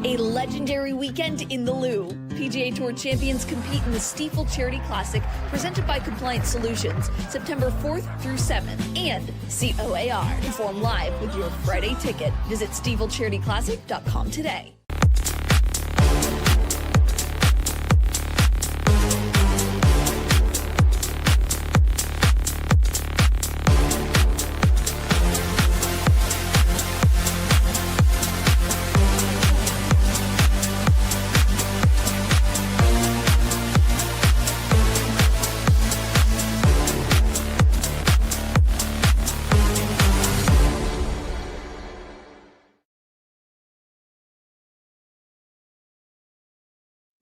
A legendary weekend in the Lou. PGA Tour champions compete in the Stifel Charity Classic, presented by Compliance Solutions, September 4th through 7th, and COAR. Perform live with your Friday ticket. Visit StifelCharityClassic.com today.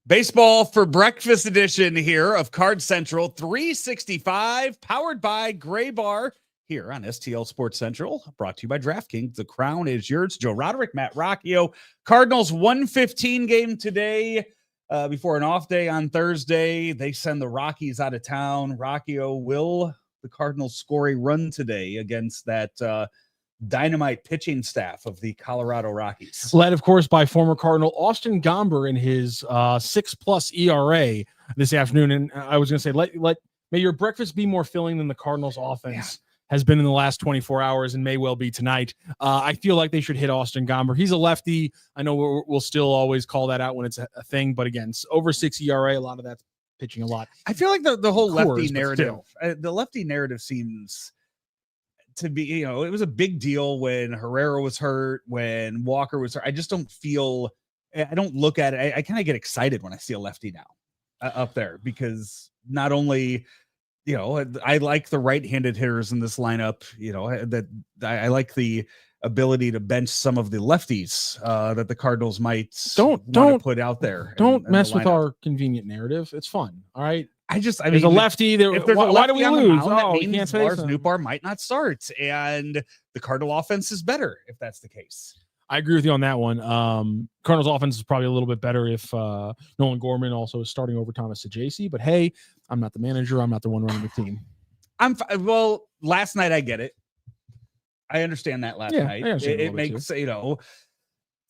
Baseball for Breakfast edition here of Card Central 365, powered by Gray Bar here on STL Sports Central, brought to you by DraftKings. The crown is yours. Joe Roderick, Matt Rocchio. Cardinals 1:15 game today before an off day on Thursday. They send the Rockies out of town. Rocchio, will the Cardinals score a run today against that dynamite pitching staff of the Colorado Rockies? Led, of course, by former Cardinal Austin Gomber in his 6+ ERA this afternoon. And I was going to say, may your breakfast be more filling than the Cardinals offense has been in the last 24 hours and may well be tonight. I feel like they should hit Austin Gomber. He's a lefty. I know we'll still always call that out when it's a thing, but again, over 6 ERA, a lot of that's pitching a lot. I feel like the whole lefty narrative, the lefty narrative seems to be, it was a big deal when Herrera was hurt, when Walker was hurt. I just don't look at it. I kind of get excited when I see a lefty now up there, because not only, I like the right-handed hitters in this lineup, that I like the ability to bench some of the lefties that the Cardinals might don't put out there. Don't mess with our convenient narrative. It's fun. All right. There's a lefty there. Why do we lose? That means Lars Nootbaar might not start, and the Cardinal offense is better if that's the case. I agree with you on that one. Cardinals offense is probably a little bit better if Nolan Gorman also is starting over Thomas Sajaci. But hey, I'm not the manager. I'm not the one running the team. Well, last night I get it. I understand that last night. It makes too.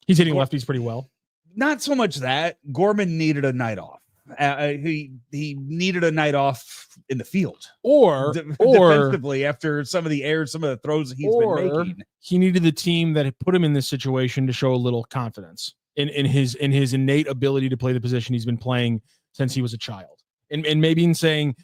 He's hitting lefties pretty well. Not so much that Gorman needed a night off. He needed a night off in the field, or defensively after some of the throws he's been making. He needed the team that had put him in this situation to show a little confidence in his innate ability to play the position he's been playing since he was a child, and maybe in saying,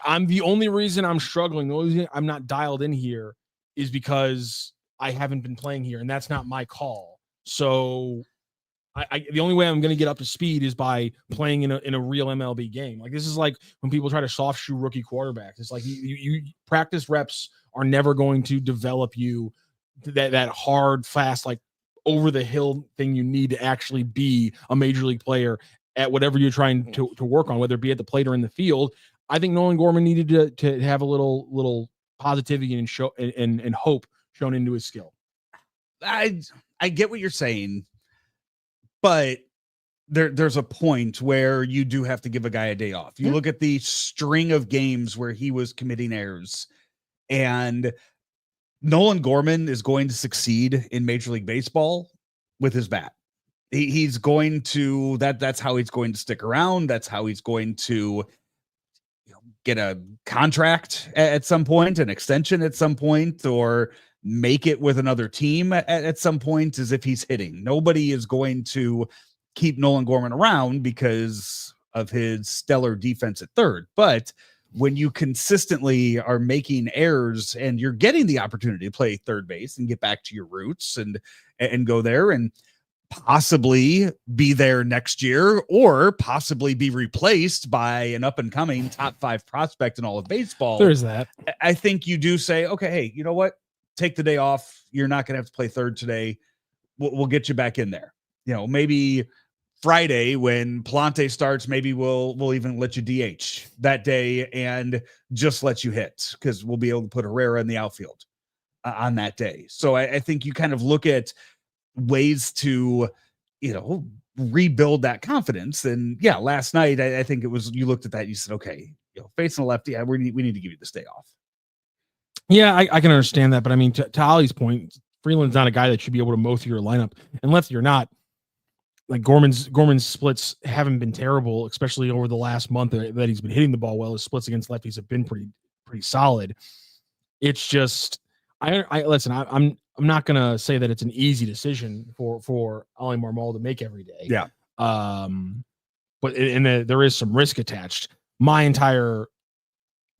I'm the only reason I'm struggling, the only reason I'm not dialed in here is because I haven't been playing here, and that's not my call. So the only way I'm going to get up to speed is by playing in a real MLB game. Like, this is like when people try to soft shoe rookie quarterbacks. It's like you practice reps are never going to develop you that hard, fast, like over the hill thing you need to actually be a major league player at whatever you're trying to work on, whether it be at the plate or in the field. I think Nolan Gorman needed to have a little positivity and hope shown into his skill. I get what you're saying. But there's a point where you do have to give a guy a day off. You look at the string of games where he was committing errors, and Nolan Gorman is going to succeed in Major League Baseball with his bat. He's going to that's how he's going to stick around. That's how he's going to get a contract at some point, an extension at some point, or make it with another team at some point, as if he's hitting. Nobody is going to keep Nolan Gorman around because of his stellar defense at third. But when you consistently are making errors and you're getting the opportunity to play third base and get back to your roots and go there and possibly be there next year, or possibly be replaced by an up and coming top 5 prospect in all of baseball, there's that. I think you do say, okay, hey, you know what? Take the day off. You're not going to have to play third today. We'll get you back in there. Maybe Friday when Palante starts, maybe we'll even let you DH that day and just let you hit, because we'll be able to put Herrera in the outfield on that day. So I think you kind of look at ways to, rebuild that confidence. And yeah, last night, I think it was, you looked at that, you said, okay, facing a lefty, we need to give you this day off. Yeah, I can understand that. But I mean, to Ollie's point, Freeland's not a guy that should be able to mow through your lineup. And lefty or not, like Gorman's splits haven't been terrible, especially over the last month that he's been hitting the ball well. His splits against lefties have been pretty solid. It's just I listen. I'm not gonna say that it's an easy decision for Ollie Marmol to make every day. Yeah. But there is some risk attached. My entire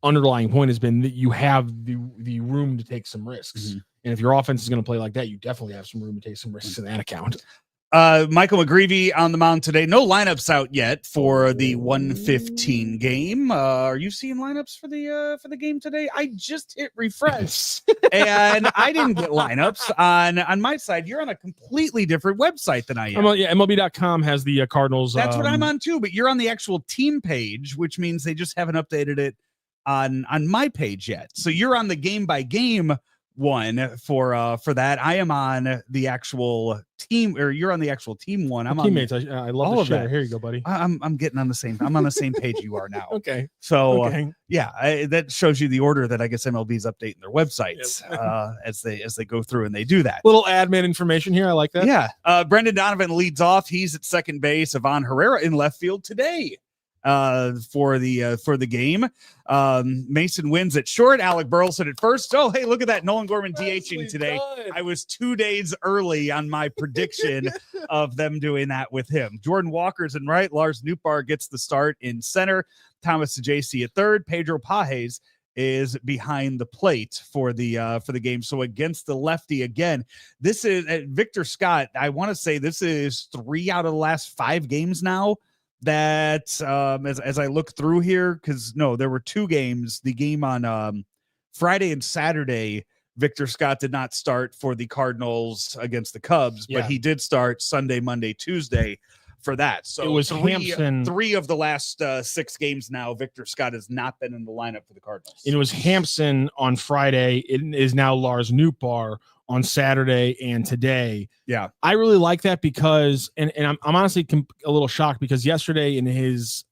underlying point has been that you have the room to take some risks. Mm-hmm. And if your offense is going to play like that, you definitely have some room to take some risks in that account. Michael McGreevy on the mound today. No lineups out yet for the 1:15 game. Are you seeing lineups for the game today? I just hit refresh and I didn't get lineups on my side. You're on a completely different website than I am. MLB.com has the Cardinals. That's what I'm on too, but you're on the actual team page, which means they just haven't updated it on my page yet. So you're on the game by game one for that. I am on the actual team, or you're on the actual team one. I'm teammates. I love all the of share. that. Here you go, buddy. I'm getting on the same. I'm on the same page you are now. Okay. So okay. That shows you the order that I guess MLB's updating their websites as they go through and they do that. Little admin information here. I like that. Yeah. Brendan Donovan leads off. He's at second base. Ivan Herrera in left field today. For the game. Mason wins at short. Alec Burleson at first. Oh, hey, look at that. Nolan Gorman DHing today. Done. I was 2 days early on my prediction of them doing that with him. Jordan Walker's in right. Lars Nootbaar gets the start in center. Thomas JC at third. Pedro Pages is behind the plate for the game. So against the lefty again, this is Victor Scott. I want to say this is 3 out of the last 5 games now that as I look through here, because there were 2 games. The game on Friday and Saturday, Victor Scott did not start for the Cardinals against the Cubs, but he did start Sunday, Monday, Tuesday for that. So it was Hampson. 3 of the last 6 games now, Victor Scott has not been in the lineup for the Cardinals. It was Hampson on Friday. It is now Lars Nootbaar on Saturday and today. Yeah. I really like that because, and I'm honestly a little shocked because yesterday in his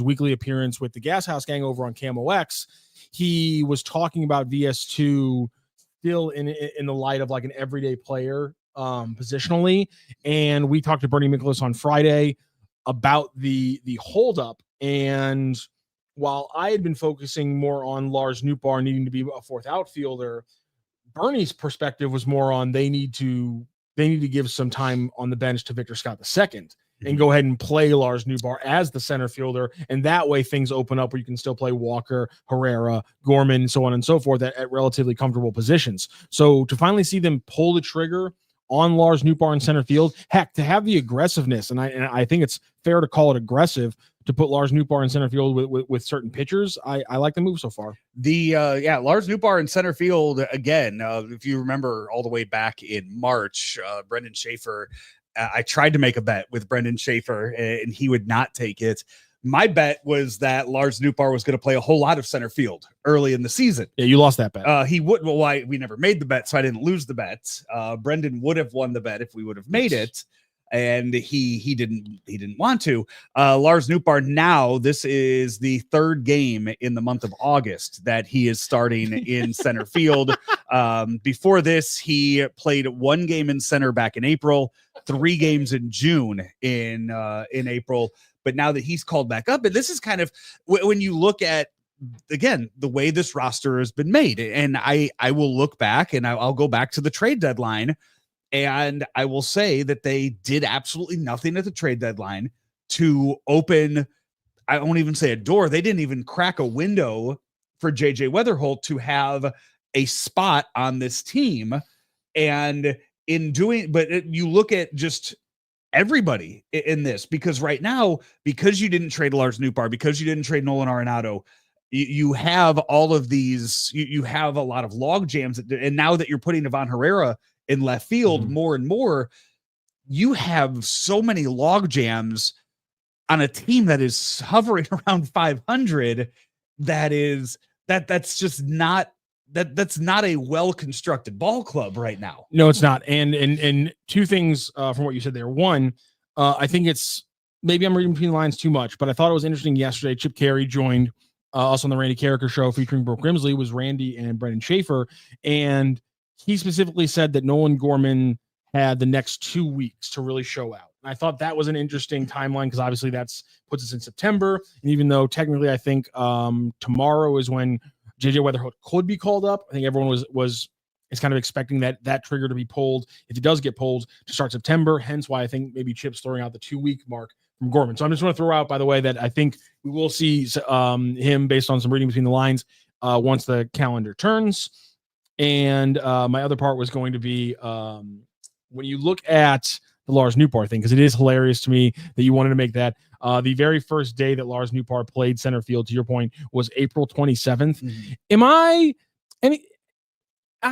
weekly appearance with the Gas House Gang over on Camo X, he was talking about VS2 still in the light of like an everyday player positionally. And we talked to Bernie Miklasz on Friday about the holdup. And while I had been focusing more on Lars Nootbaar needing to be a fourth outfielder, Bernie's perspective was more on they need to give some time on the bench to Victor Scott II and go ahead and play Lars Nootbaar as the center fielder. And that way things open up where you can still play Walker, Herrera, Gorman, so on and so forth at relatively comfortable positions. So to finally see them pull the trigger on Lars Nootbaar in center field, heck, to have the aggressiveness, and I think it's fair to call it aggressive to put Lars Nootbaar in center field with certain pitchers. I like the move so far. Lars Nootbaar in center field again. If you remember all the way back in March, Brendan Schaefer, I tried to make a bet with Brendan Schaefer and he would not take it. My bet was that Lars Nootbaar was going to play a whole lot of center field early in the season. Yeah, you lost that bet. He would. Well, we never made the bet, so I didn't lose the bet. Brendan would have won the bet if we would have made it. And he didn't want to. Lars Nootbaar, now this is the 3rd game in the month of August that he is starting in center field. Before this, he played 1 game in center back in April, 3 games in June in April. But now that he's called back up, and this is kind of when you look at, again, the way this roster has been made, and I will look back and I'll go back to the trade deadline. And I will say that they did absolutely nothing at the trade deadline to open, I won't even say a door. They didn't even crack a window for JJ Weatherholt to have a spot on this team. And in doing, but you look at just everybody in this, because right now, because you didn't trade Lars Nootbaar, because you didn't trade Nolan Arenado, you have all of these, you have a lot of log jams. And now that you're putting Ivan Herrera in left field more and more, you have so many log jams on a team that is hovering around 500. That's just not, that's not a well-constructed ball club right now. No, it's not. And 2 things from what you said there. One, I think it's, maybe I'm reading between the lines too much, but I thought it was interesting yesterday. Chip Carey joined us on the Randy Carricker show featuring Brooke Grimsley, was Randy and Brendan Schaefer. And he specifically said that Nolan Gorman had the next 2 weeks to really show out. I thought that was an interesting timeline because obviously that's puts us in September. And even though technically I think tomorrow is when JJ Weatherholt could be called up, I think everyone is kind of expecting that trigger to be pulled if it does get pulled to start September. Hence why I think maybe Chip's throwing out the 2-week mark from Gorman. So I'm just going to throw out, by the way, that I think we will see him based on some reading between the lines once the calendar turns. And my other part was going to be when you look at the Lars Nootbaar thing, because it is hilarious to me that you wanted to make that. The very first day that Lars Nootbaar played center field, to your point, was April 27th. Mm-hmm. Am I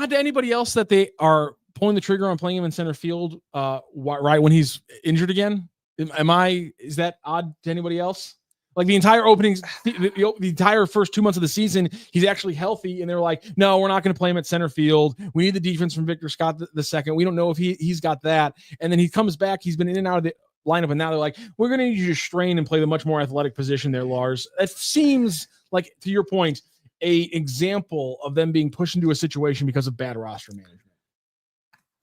to anybody else that they are pulling the trigger on playing him in center field right when he's injured again? Is that odd to anybody else? Like the entire openings, the entire first 2 months of the season, he's actually healthy, and they're like, no, we're not going to play him at center field. We need the defense from Victor Scott the second. We don't know if he's got that. And then he comes back. He's been in and out of the lineup, and now they're like, we're going to need you to strain and play the much more athletic position there, Lars. It seems like, to your point, a example of them being pushed into a situation because of bad roster management.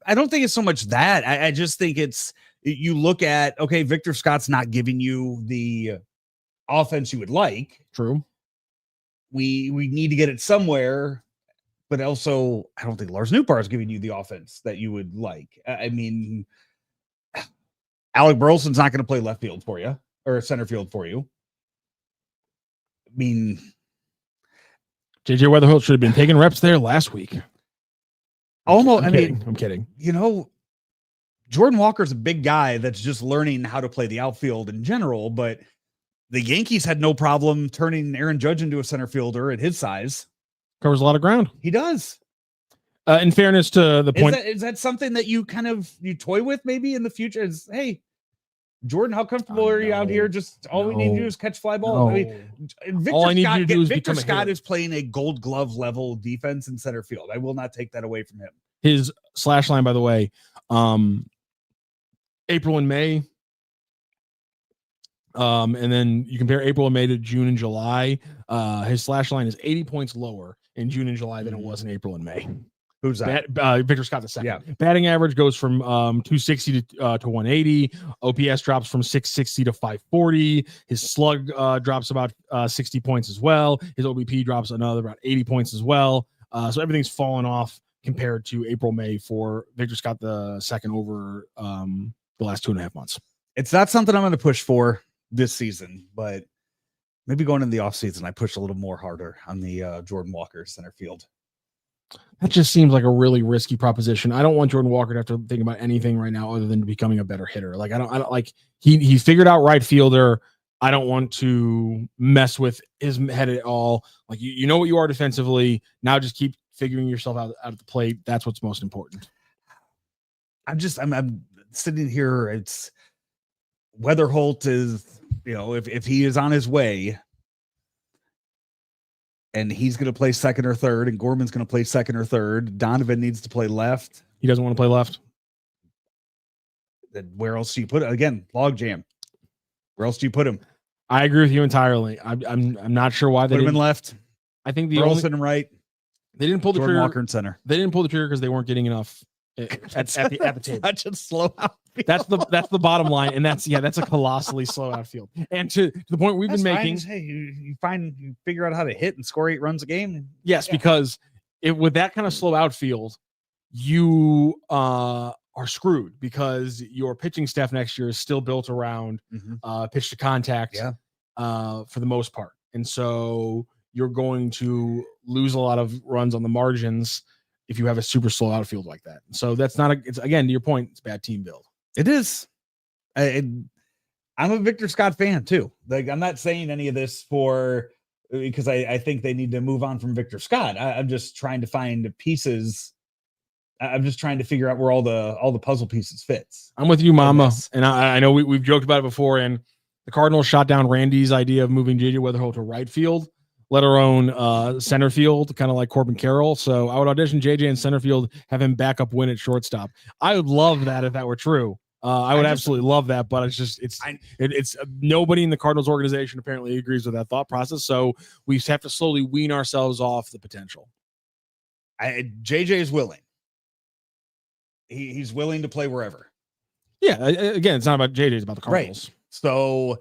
I don't think it's so much that. I just think you look at, okay, Victor Scott's not giving you the offense you would like. True. We need to get it somewhere, but also I don't think Lars Nootbaar is giving you the offense that you would like. I mean, Alec Burleson's not going to play left field for you or center field for you. I mean, JJ Weatherholt should have been taking reps there last week. Almost. I'm kidding. You know, Jordan Walker's a big guy that's just learning how to play the outfield in general, but the Yankees had no problem turning Aaron Judge into a center fielder at his size. Covers a lot of ground. He does. In fairness to the point, is that something that you toy with maybe in the future? Is, hey, Jordan, how comfortable are you out here? Just all we need to do is catch fly balls. I mean, Victor Scott is playing a Gold Glove level defense in center field. I will not take that away from him. His slash line, by the way, April and May. And then you compare April and May to June and July. His slash line is 80 points lower in June and July than it was in April and May. Who's that? Victor Scott II. Yeah. Batting average goes from 260 to 180. OPS drops from 660 to 540. His slug drops about 60 points as well. His OBP drops another about 80 points as well. So everything's fallen off compared to April, May for Victor Scott II over the last 2.5 months. It's not something I'm going to push for this season, but maybe going in the offseason, I push a little more harder on the Jordan Walker center field. That just seems like a really risky proposition. I don't want Jordan Walker to have to think about anything right now other than becoming a better hitter. Like I don't like he figured out right fielder. I don't want to mess with his head at all. Like you know what you are defensively. Now just keep figuring yourself out at the plate. That's what's most important. I'm sitting here. It's Weatherholt is, if he is on his way and he's going to play second or third and Gorman's going to play second or third, Donovan needs to play left. He doesn't want to play left. Then where else do you put it? Again, log jam. Where else do you put him? I agree with you entirely. I'm not sure why they put him in left. I think Burleson right. They didn't pull the Jordan trigger. Walker in center. They didn't pull the trigger because they weren't getting enough at the table. Such a slow outfield. That's the bottom line, and that's a colossally slow outfield. And to the point we've been making, hey, you figure out how to hit and score 8 runs a game. Yes, because with that kind of slow outfield, you are screwed because your pitching staff next year is still built around pitch to contact, for the most part, and so you're going to lose a lot of runs on the margins if you have a super slow outfield like that. So that's not it's again, to your point, it's bad team build. It is. I'm a Victor Scott fan too. Like I'm not saying any of this because I think they need to move on from Victor Scott. I'm just trying to find pieces. I'm just trying to figure out where all the puzzle pieces fits. I'm with you, Mama. And I know we've joked about it before, and the Cardinals shot down Randy's idea of moving JJ Weatherholt to right field, let alone center field, kind of like Corbin Carroll. So I would audition JJ in center field, have him back up win at shortstop. I would love that if that were true. I would absolutely love that, but it's nobody in the Cardinals organization apparently agrees with that thought process. So we have to slowly wean ourselves off the potential. JJ is willing. He's willing to play wherever. Yeah, again, it's not about JJ, it's about the Cardinals. Right. So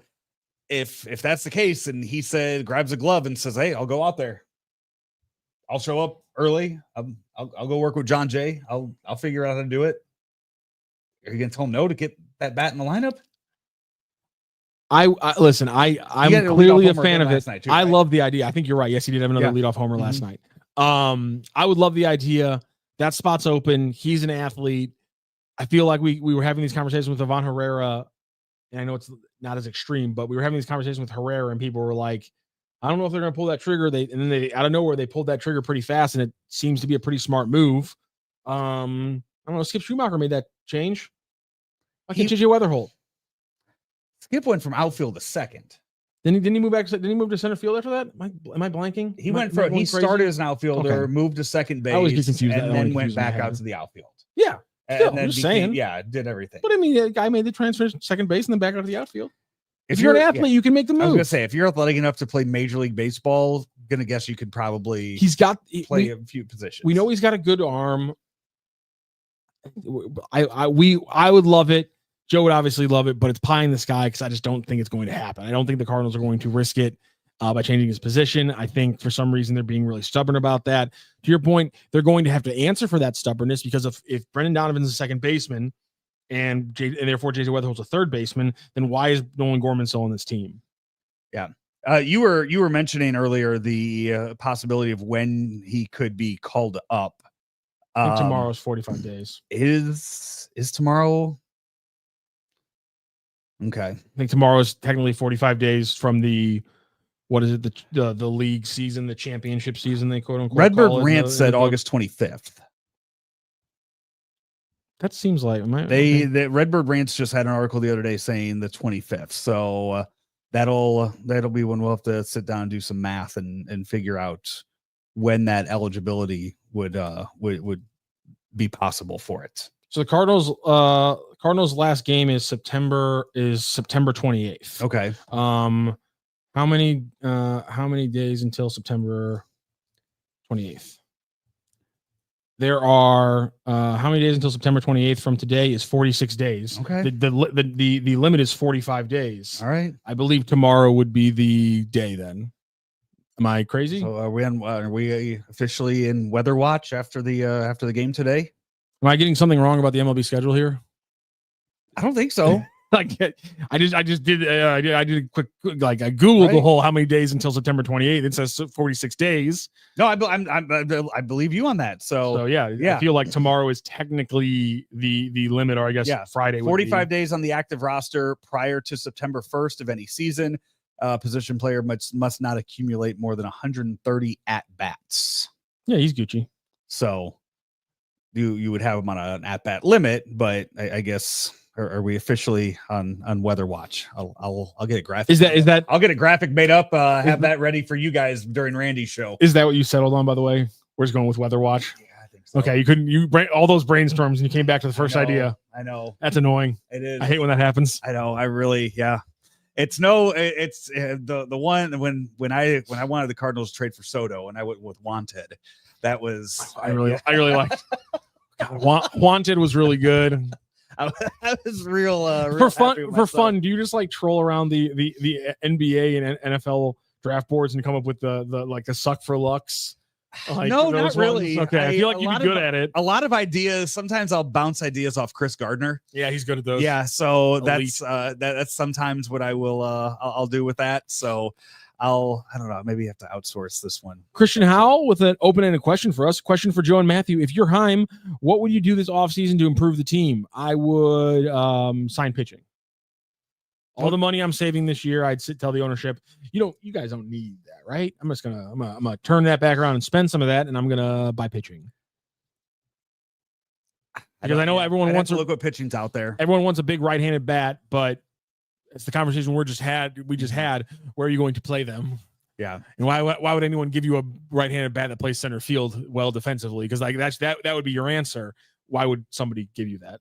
if that's the case, and he grabs a glove and says, "Hey, I'll go out there. I'll show up early. I'll go work with John Jay. I'll figure out how to do it." Are you gonna tell him no to get that bat in the lineup? Listen. I'm clearly a fan of it. Too, I right? love the idea. I think you're right. Yes, he did have another leadoff homer last night. I would love the idea. That spot's open. He's an athlete. I feel like we were having these conversations with Ivan Herrera, and I know it's not as extreme, but we were having these conversations with Herrera, and people were like, I don't know if they're going to pull that trigger. And then they out of nowhere, they pulled that trigger pretty fast, and it seems to be a pretty smart move. I don't know. Skip Schumacher made that change. Why can't JJ Weatherholt? Skip went from outfield to second. Didn't he move back? Didn't he move to center field after that? Am I blanking? He started as an outfielder, moved to second base, I always get confused, and then went back out to the outfield. Yeah. And I'm then just saying. Yeah, did everything. But I mean, the guy made the transfer to second base and then back out to the outfield. If you're an athlete, you can make the move. I was gonna say, if you're athletic enough to play Major League Baseball, gonna guess you could probably play a few positions. We know he's got a good arm. I would love it. Joe would obviously love it, but it's pie in the sky because I just don't think it's going to happen. I don't think the Cardinals are going to risk it by changing his position. I think for some reason they're being really stubborn about that. To your point, they're going to have to answer for that stubbornness because if Brendan Donovan's a second baseman and therefore JJ Weatherholt's a third baseman, then why is Nolan Gorman still on this team? Yeah. You were mentioning earlier the possibility of when he could be called up. I think tomorrow's 45 days. Is tomorrow? Okay. I think tomorrow is technically 45 days from the league season, the championship season, they quote unquote. Redbird Rant said August 25th. That seems like the Redbird Rants just had an article the other day saying the 25th. So that'll be when we'll have to sit down and do some math and figure out when that eligibility would be possible for it. So the Cardinals last game is September 28th. Okay. How many days until September 28th? There are how many days until September 28th from today is 46 days. Okay. The limit is 45 days. All right. I believe tomorrow would be the day then. Am I crazy? So are we officially in weather watch after the game today? Am I getting something wrong about the MLB schedule here? I don't think so. I just did a quick I googled the whole how many days until September 28th. It says 46 days. No, I believe you on that. So yeah. I feel like tomorrow is technically the limit, or I guess Friday. 45 days on the active roster prior to September 1st of any season. Position player must not accumulate more than 130 at bats. Yeah, he's Gucci. So you would have him on an at bat limit, but I guess. Are we officially on weather watch? I'll get a graphic. Is that I'll get a graphic made up. Have that ready for you guys during Randy's show. Is that what you settled on, by the way? We're just going with weather watch. Yeah, I think so. Okay, you all those brainstorms and you came back to the first idea. I know That's annoying. It is. I hate when that happens. I know. It's the one when I wanted the Cardinals to trade for Soto and I went with Wanted. That was I really liked. Wanted was really good. I was real for fun. Do you just like troll around the NBA and NFL draft boards and come up with the suck for Lux? Like no, not really. Okay, I feel like you'd be good at it. A lot of ideas. Sometimes I'll bounce ideas off Chris Gardner. Yeah, he's good at those. Yeah, so that's sometimes what I will I'll do with that. So I don't know, maybe you have to outsource this one. Christian Howell with an open-ended question for us. Question for Joe and Matthew. If you're Heim, what would you do this offseason to improve the team? I would sign pitching. All the money I'm saving this year, I'd tell the ownership, you guys don't need that, right? I'm gonna turn that back around and spend some of that, and I'm gonna buy pitching. Because I know everyone wants to look what pitching's out there. Everyone wants a big right-handed bat, but it's the conversation we just had. Where are you going to play them? Yeah. And why would anyone give you a right-handed bat that plays center field well defensively? Because like that would be your answer. Why would somebody give you that?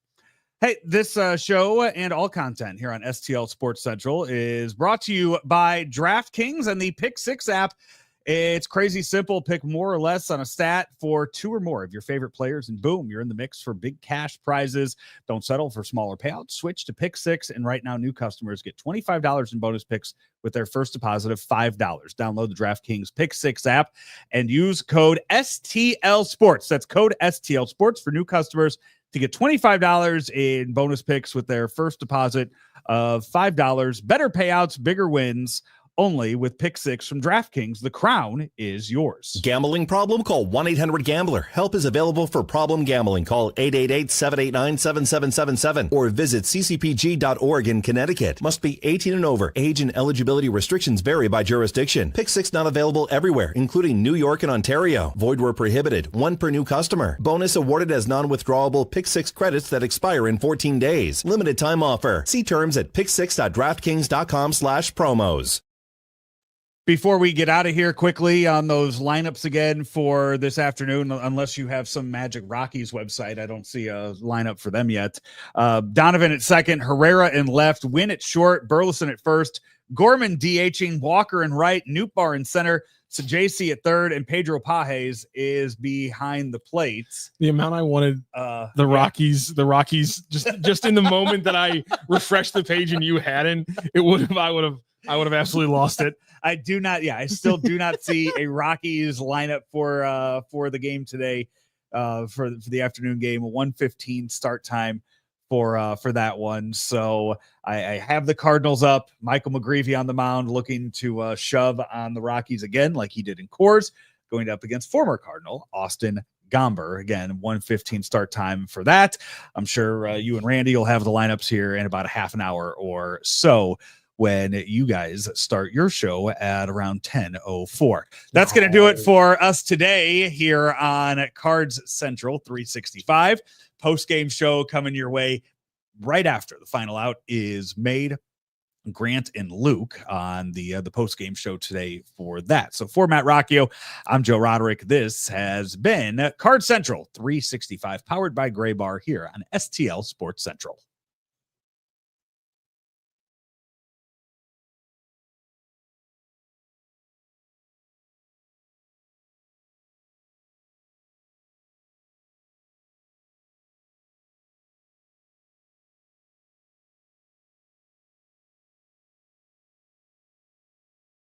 Hey, this show and all content here on STL Sports Central is brought to you by DraftKings and the Pick 6 app. It's crazy simple. Pick more or less on a stat for 2 or more of your favorite players, and boom, you're in the mix for big cash prizes. Don't settle for smaller payouts. Switch to Pick 6, and right now new customers get $25 in bonus picks with their first deposit of $5. Download the DraftKings Pick 6 app and use code STL Sports. That's code STL Sports for new customers to get $25 in bonus picks with their first deposit of $5. Better payouts, bigger wins. Only with Pick 6 from DraftKings. The crown is yours. Gambling problem? Call 1-800-GAMBLER. Help is available for problem gambling. Call 888-789-7777 or visit ccpg.org in Connecticut. Must be 18 and over. Age and eligibility restrictions vary by jurisdiction. Pick 6 not available everywhere, including New York and Ontario. Void where prohibited. 1 per new customer. Bonus awarded as non-withdrawable Pick 6 credits that expire in 14 days. Limited time offer. See terms at pick6.draftkings.com/promos. Before we get out of here quickly on those lineups again for this afternoon, unless you have some magic Rockies website, I don't see a lineup for them yet. Donovan at second, Herrera in left, Wynn at short, Burleson at first, Gorman DHing, Walker in right, Nootbaar in center, so JC at third, and Pedro Pages is behind the plates. The amount I wanted the Rockies just in the moment that I refreshed the page and you hadn't, I would have absolutely lost it. I still do not see a Rockies lineup for the game today, for the afternoon game, a 1:15 start time for that one. So I have the Cardinals up, Michael McGreevy on the mound looking to shove on the Rockies again, like he did in Coors, going up against former Cardinal Austin Gomber. Again, 1:15 start time for that. I'm sure you and Randy will have the lineups here in about a half an hour or so, when you guys start your show at around 10:04. That's going to do it for us today here on Cards Central 365. Post-game show coming your way right after the final out is made. Grant and Luke on the post-game show today for that. So for Matt Rocchio, I'm Joe Roderick. This has been Cards Central 365, powered by Gray Bar here on STL Sports Central.